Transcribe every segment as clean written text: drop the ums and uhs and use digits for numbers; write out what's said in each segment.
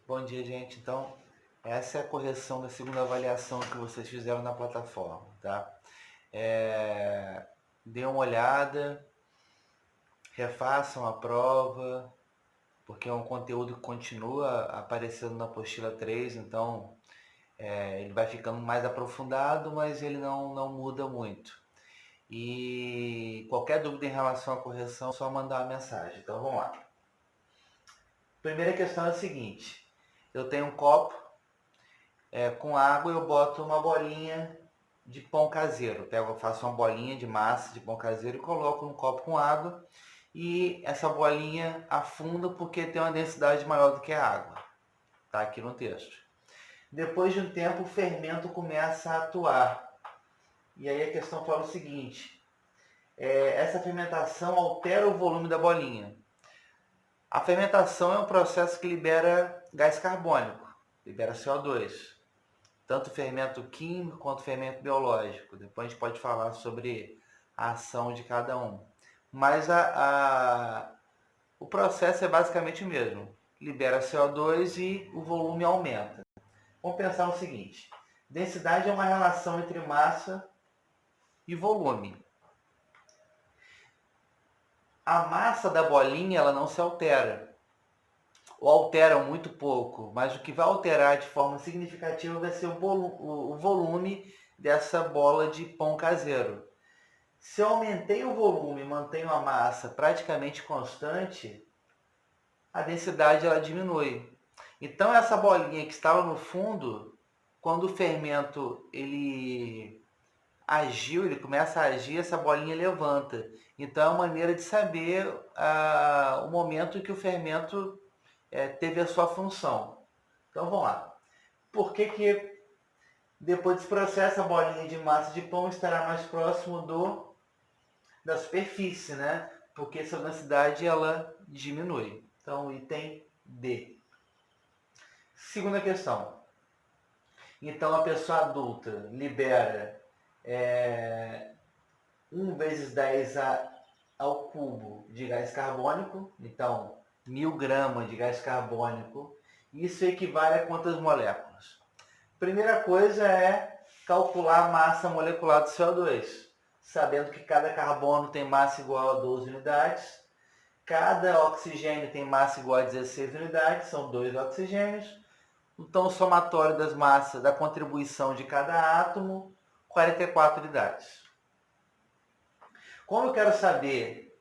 Bom dia, gente. Então, essa é a correção da segunda avaliação que vocês fizeram na plataforma, tá? Dê uma olhada, refaçam a prova, porque é um conteúdo que continua aparecendo na apostila 3, então ele vai ficando mais aprofundado, mas ele não muda muito. E qualquer dúvida em relação à correção, é só mandar uma mensagem. Então, vamos lá. Primeira questão é a seguinte: eu tenho um copo com água, eu boto uma bolinha de pão caseiro. Faço uma bolinha de massa de pão caseiro e coloco no copo com água. E essa bolinha afunda porque tem uma densidade maior do que a água. Está aqui no texto. Depois de um tempo, o fermento começa a atuar. E aí a questão fala o seguinte: essa fermentação altera o volume da bolinha. A fermentação é um processo que libera gás carbônico, libera CO2. Tanto fermento químico quanto fermento biológico. Depois a gente pode falar sobre a ação de cada um. Mas o processo é basicamente o mesmo. Libera CO2 e o volume aumenta. Vamos pensar no seguinte: densidade é uma relação entre massa e volume. A massa da bolinha ela não se altera, ou altera muito pouco, mas o que vai alterar de forma significativa vai ser o volume dessa bola de pão caseiro. Se eu aumentei o volume e mantenho a massa praticamente constante, a densidade ela diminui. Então essa bolinha que estava no fundo, quando o fermento ele agiu, ele começa a agir, essa bolinha levanta. Então é uma maneira de saber o momento que o fermento teve a sua função. Então vamos lá. Por que depois desse processo a bolinha de massa de pão estará mais próximo da superfície, né? Porque essa densidade ela diminui. Então, item D. Segunda questão. Então, a pessoa adulta libera 1 vezes 10 ao cubo de gás carbônico. Então, 1000 gramas de gás carbônico. Isso equivale a quantas moléculas? Primeira coisa é calcular a massa molecular do CO2. Sabendo que cada carbono tem massa igual a 12 unidades, cada oxigênio tem massa igual a 16 unidades, são 2 oxigênios. Então, o somatório das massas da contribuição de cada átomo, 44 unidades. Como eu quero saber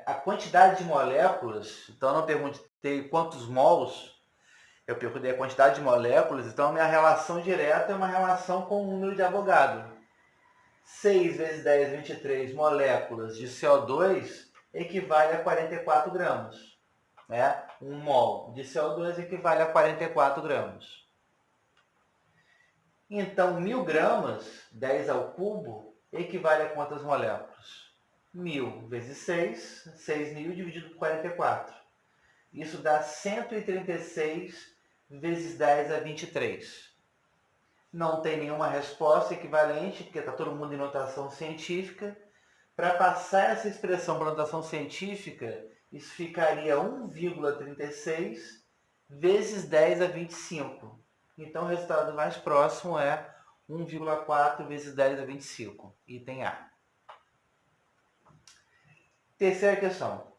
a quantidade de moléculas, então eu não perguntei quantos mols, eu perguntei a quantidade de moléculas, então a minha relação direta é uma relação com o número de Avogadro. 6 vezes 10, 23 moléculas de CO2 equivale a 44 gramas. Né? 1 mol de CO2 equivale a 44 gramas. Então, 1000 gramas, 10 ao cubo, equivale a quantas moléculas? 1000 vezes 6, 6.000 dividido por 44. Isso dá 136 vezes 10 a 23. Não tem nenhuma resposta equivalente, porque está todo mundo em notação científica. Para passar essa expressão para notação científica, isso ficaria 1,36 vezes 10 a 25. Então, o resultado mais próximo é 1,4 vezes 10 a 25, item A. Terceira questão.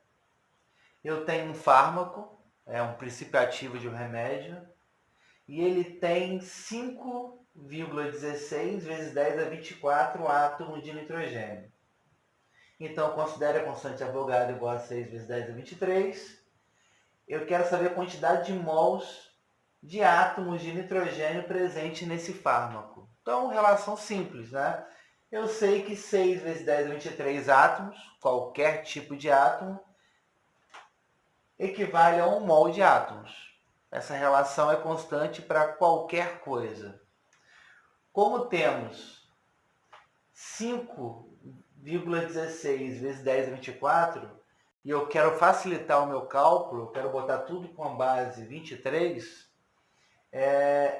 Eu tenho um fármaco, um princípio ativo de um remédio, e ele tem 5,16 vezes 10 a 24 átomos de nitrogênio. Então, considere a constante de Avogadro igual a 6 vezes 10 a 23. Eu quero saber a quantidade de mols de átomos de nitrogênio presente nesse fármaco. Então, relação simples, né? Eu sei que 6 vezes 10 a 23 átomos, qualquer tipo de átomo, equivale a 1 mol de átomos. Essa relação é constante para qualquer coisa. Como temos 5,16 vezes 10 a 24, e eu quero facilitar o meu cálculo, eu quero botar tudo com a base 23,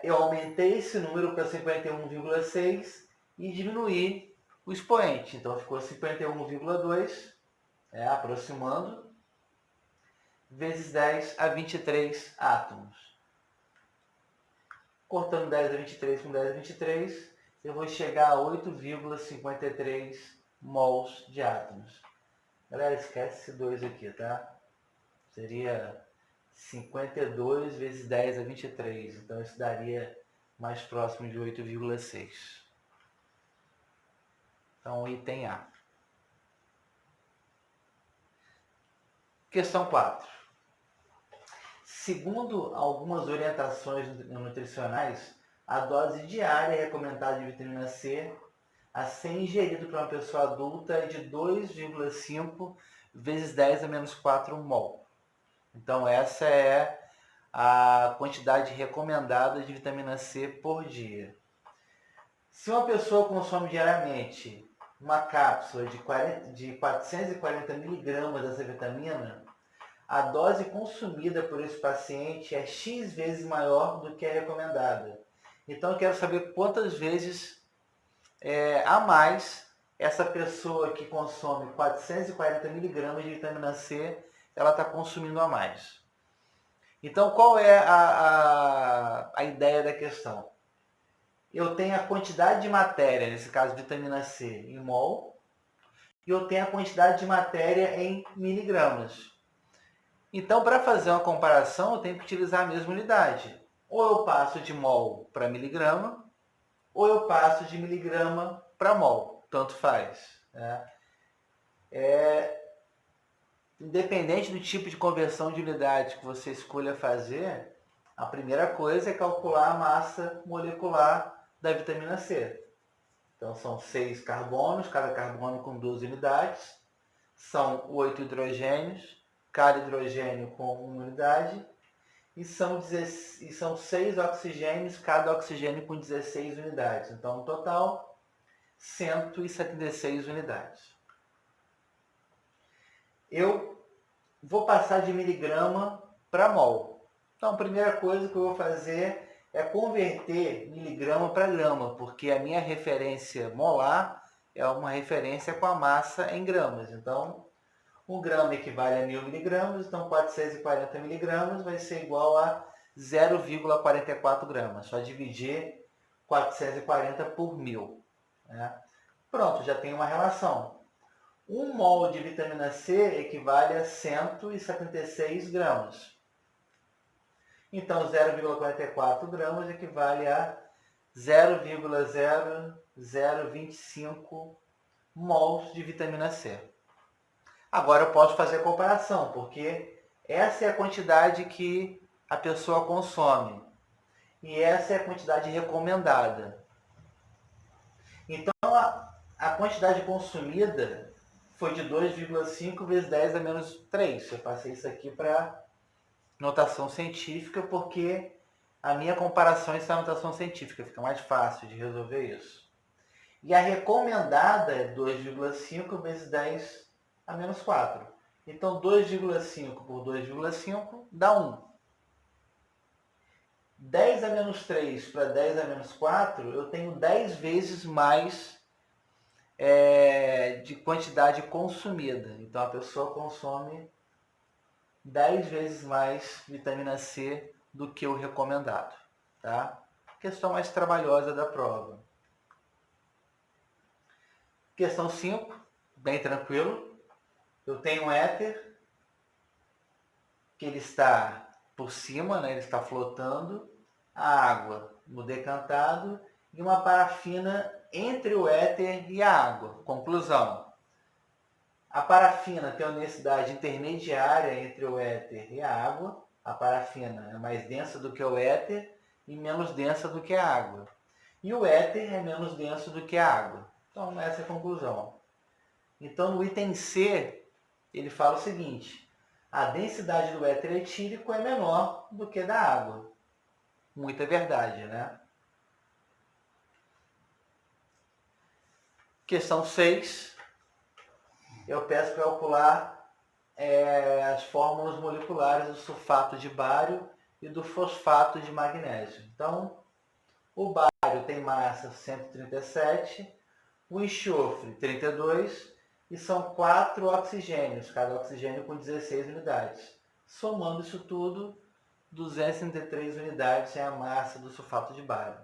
eu aumentei esse número para 51,6 e diminuí o expoente. Então ficou 51,2, aproximando, vezes 10 a 23 átomos. Cortando 10 a 23 com 10 a 23, eu vou chegar a 8,53 mols de átomos. Galera, esquece esse 2 aqui, tá? Seria 52 vezes 10 a 23. Então, isso daria mais próximo de 8,6. Então, item A. Questão 4. Segundo algumas orientações nutricionais, a dose diária recomendada de vitamina C a ser ingerido por uma pessoa adulta é de 2,5 vezes 10 a menos 4 mol. Então, essa é a quantidade recomendada de vitamina C por dia. Se uma pessoa consome diariamente uma cápsula de 440 miligramas dessa vitamina, a dose consumida por esse paciente é X vezes maior do que a recomendada. Então, eu quero saber quantas vezes a mais essa pessoa que consome 440 miligramas de vitamina C, ela está consumindo a mais. Então, qual é a ideia da questão? Eu tenho a quantidade de matéria, nesse caso vitamina C, em mol, e eu tenho a quantidade de matéria em miligramas. Então, para fazer uma comparação, eu tenho que utilizar a mesma unidade. Ou eu passo de mol para miligrama, ou eu passo de miligrama para mol. Tanto faz. Né? Independente do tipo de conversão de unidade que você escolha fazer, a primeira coisa é calcular a massa molecular da vitamina C. Então, são 6 carbonos, cada carbono com 12 unidades. São 8 hidrogênios, cada hidrogênio com 1 unidade. E são 6 oxigênios, cada oxigênio com 16 unidades. Então, no total, 176 unidades. Eu vou passar de miligrama para mol. Então, a primeira coisa que eu vou fazer é converter miligrama para grama, porque a minha referência molar é uma referência com a massa em gramas. Então, 1 grama equivale a 1000 miligramas, então 440 miligramas vai ser igual a 0,44 gramas. Só dividir 440 por 1000. Né? Pronto, já tem uma relação. 1 mol de vitamina C equivale a 176 gramas. Então, 0,44 gramas equivale a 0,0025 mols de vitamina C. Agora eu posso fazer a comparação, porque essa é a quantidade que a pessoa consome. E essa é a quantidade recomendada. Então, a quantidade consumida foi de 2,5 vezes 10 a menos 3. Eu passei isso aqui para notação científica, porque a minha comparação está na notação científica. Fica mais fácil de resolver isso. E a recomendada é 2,5 vezes 10 a menos 4. Então, 2,5 por 2,5 dá 1. 10 a menos 3 para 10 a menos 4, eu tenho 10 vezes mais de quantidade consumida. Então, a pessoa consome 10 vezes mais vitamina C do que o recomendado. Tá? Questão mais trabalhosa da prova. Questão 5, bem tranquilo. Eu tenho um éter, que ele está por cima, né? Ele está flotando, a água no decantado e uma parafina entre o éter e a água. Conclusão: a parafina tem uma densidade intermediária entre o éter e a água. A parafina é mais densa do que o éter e menos densa do que a água. E o éter é menos denso do que a água. Então, essa é a conclusão. Então, no item C, ele fala o seguinte: a densidade do éter etílico é menor do que da água. Muita verdade, né? Questão 6. Eu peço para calcular as fórmulas moleculares do sulfato de bário e do fosfato de magnésio. Então, o bário tem massa 137, o enxofre 32, e são 4 oxigênios, cada oxigênio com 16 unidades. Somando isso tudo, 233 unidades é a massa do sulfato de bário.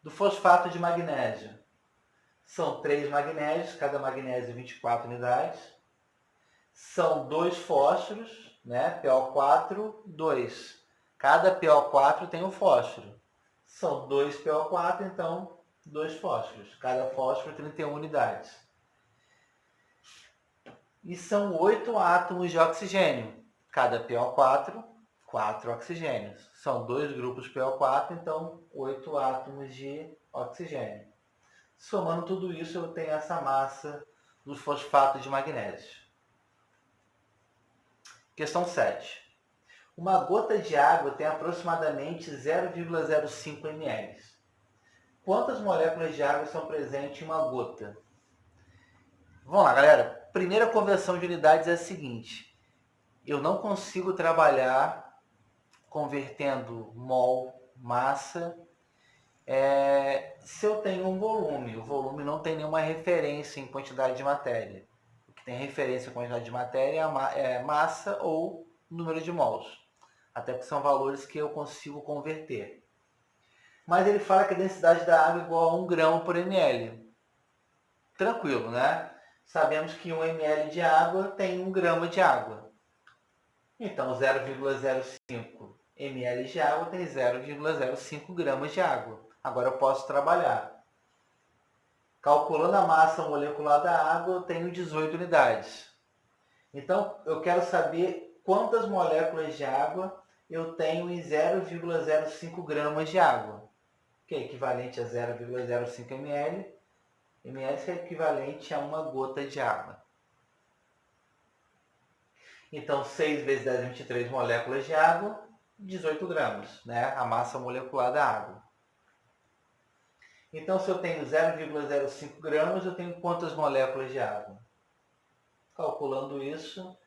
Do fosfato de magnésio, são 3 magnésios, cada magnésio 24 unidades. São 2 fósforos, né? PO4, 2. Cada PO4 tem um fósforo. São 2 PO4, então 2 fósforos. Cada fósforo 31 unidades. E são 8 átomos de oxigênio. Cada PO4, 4 oxigênios. São 2 grupos PO4, então 8 átomos de oxigênio. Somando tudo isso, eu tenho essa massa do fosfato de magnésio. Questão 7. Uma gota de água tem aproximadamente 0,05 ml. Quantas moléculas de água são presentes em uma gota? Vamos lá, galera. Primeira conversão de unidades é a seguinte. Eu não consigo trabalhar convertendo mol, massa, se eu tenho um volume. O volume não tem nenhuma referência em quantidade de matéria. O que tem referência em quantidade de matéria é massa ou número de mols. Até porque são valores que eu consigo converter. Mas ele fala que a densidade da água é igual a 1 grama por ml. Tranquilo, né? Sabemos que 1 ml de água tem 1 grama de água. Então, 0,05 ml de água tem 0,05 gramas de água. Agora eu posso trabalhar. Calculando a massa molecular da água, eu tenho 18 unidades. Então, eu quero saber quantas moléculas de água eu tenho em 0,05 gramas de água, que é equivalente a 0,05 ml. ml é equivalente a uma gota de água. Então, 6 vezes 10 a 23 moléculas de água, 18 gramas, né? A massa molecular da água. Então, se eu tenho 0,05 gramas, eu tenho quantas moléculas de água? Calculando isso,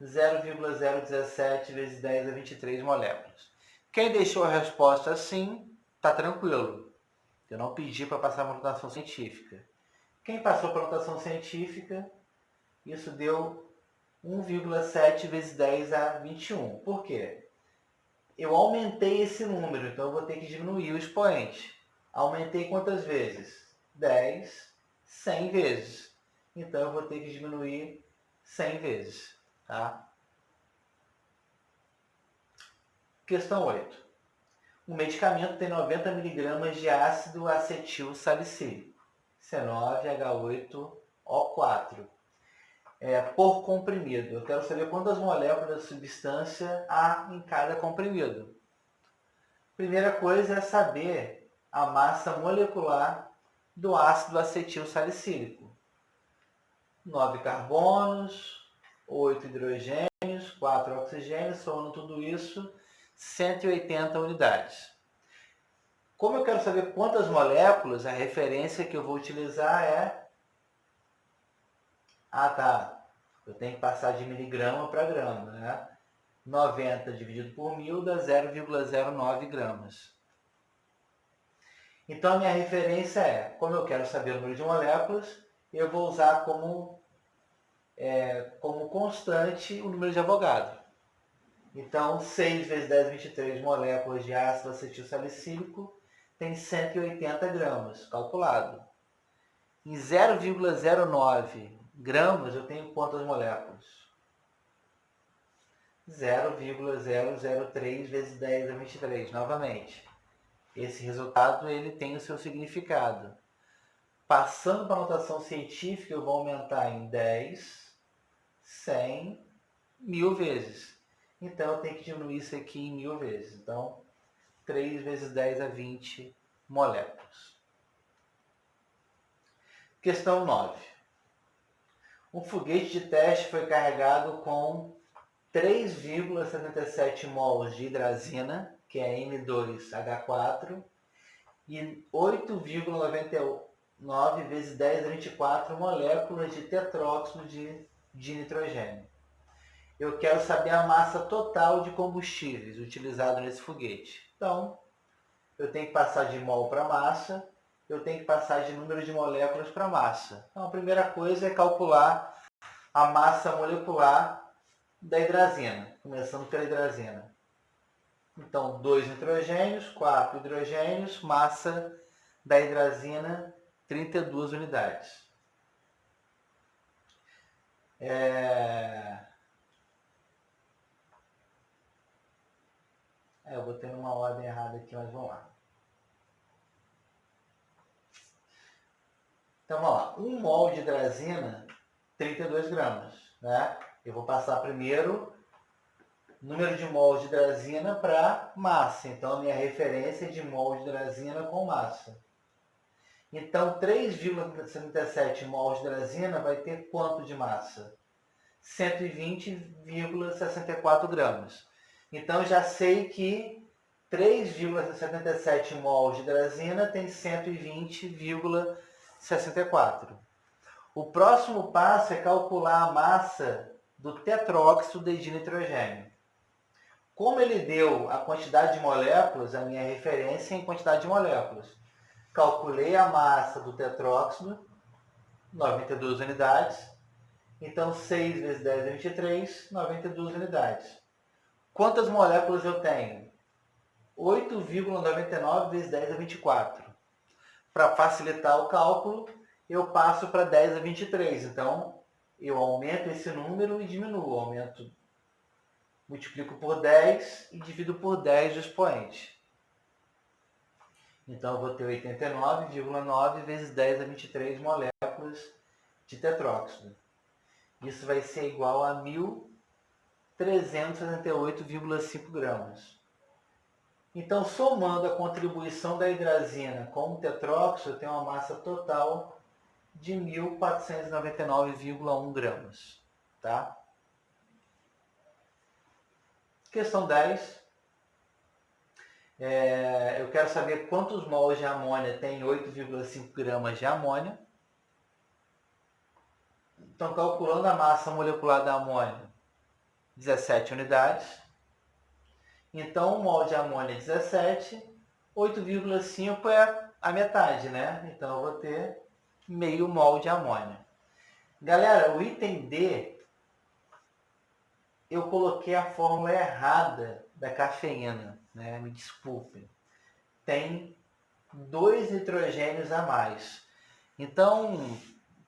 0,017 vezes 10 a 23 moléculas. Quem deixou a resposta assim, está tranquilo. Eu não pedi para passar uma notação científica. Quem passou para a notação científica, isso deu 1,7 vezes 10 a 21. Por quê? Eu aumentei esse número, então eu vou ter que diminuir o expoente. Aumentei quantas vezes? 10, 100 vezes. Então eu vou ter que diminuir 100 vezes. Tá? Questão 8. Um medicamento tem 90 mg de ácido acetil salicílico, C9H8O4, por comprimido. Eu quero saber quantas moléculas da substância há em cada comprimido. Primeira coisa é saber a massa molecular do ácido acetil salicílico. 9 carbonos, 8 hidrogênios, 4 oxigênios, somando tudo isso, 180 unidades. Como eu quero saber quantas moléculas, a referência que eu vou utilizar é... eu tenho que passar de miligrama para grama, né? 90 dividido por 1000 dá 0,09 gramas. Então, a minha referência é, como eu quero saber o número de moléculas, eu vou usar como constante o número de Avogadro. Então, 6 vezes 10 a 23 moléculas de ácido acetil salicílico tem 180 gramas, calculado. Em 0,09 gramas, eu tenho quantas moléculas? 0,003 vezes 10 a 23, novamente. Esse resultado ele tem o seu significado. Passando para a notação científica, eu vou aumentar em 10, 100, 1000 vezes. Então, eu tenho que diminuir isso aqui em 1000 vezes. Então, 3 vezes 10 a 20 moléculas. Questão 9. Um foguete de teste foi carregado com 3,77 mols de hidrazina, que é M2H4, e 8,99 vezes 10 a 24 moléculas de tetróxido de nitrogênio. Eu quero saber a massa total de combustíveis utilizado nesse foguete. Então, eu tenho que passar de mol para massa, eu tenho que passar de número de moléculas para massa. Então, a primeira coisa é calcular a massa molecular da hidrazina, começando pela hidrazina. Então, 2 nitrogênios, 4 hidrogênios, massa da hidrazina, 32 unidades. Eu botei numa ordem errada aqui, mas vamos lá. Então, vamos lá. 1 mol de hidrazina, 32 gramas. Né? Eu vou passar primeiro número de mols de hidrazina para massa. Então, a minha referência é de mol de hidrazina com massa. Então, 3,77 mols de hidrazina vai ter quanto de massa? 120,64 gramas. Então, já sei que 3,77 mols de hidrazina tem 120,64. O próximo passo é calcular a massa do tetróxido de dinitrogênio. Como ele deu a quantidade de moléculas, a minha referência é em quantidade de moléculas. Calculei a massa do tetróxido, 92 unidades. Então, 6 vezes 10 é 23, 92 unidades. Quantas moléculas eu tenho? 8,99 vezes 10 é 24. Para facilitar o cálculo, eu passo para 10 a 23. Então, eu aumento esse número e diminuo. Aumento, multiplico por 10 e divido por 10 o expoente. Então, eu vou ter 89,9 vezes 10 a 23 moléculas de tetróxido. Isso vai ser igual a 1.368,5 gramas. Então, somando a contribuição da hidrazina com o tetróxido, eu tenho uma massa total de 1.499,1 gramas. Tá? Questão 10. Eu quero saber quantos mols de amônia tem 8,5 gramas de amônia. Então, calculando a massa molecular da amônia, 17 unidades. Então, 1 mol de amônia é 17, 8,5 é a metade, né? Então, eu vou ter meio mol de amônia. Galera, o item D, eu coloquei a fórmula errada da cafeína, né? Me desculpem. Tem 2 nitrogênios a mais. Então,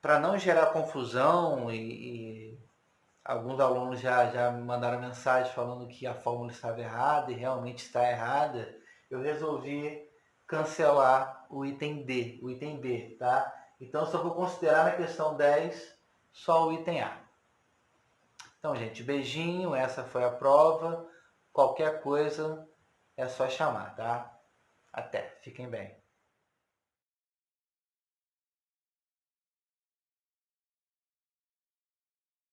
para não gerar confusão e alguns alunos já me mandaram mensagem falando que a fórmula estava errada e realmente está errada, eu resolvi cancelar o item D, o item B, tá? Então, só vou considerar na questão 10 só o item A. Então, gente, beijinho, essa foi a prova. Qualquer coisa é só chamar, tá? Até, fiquem bem.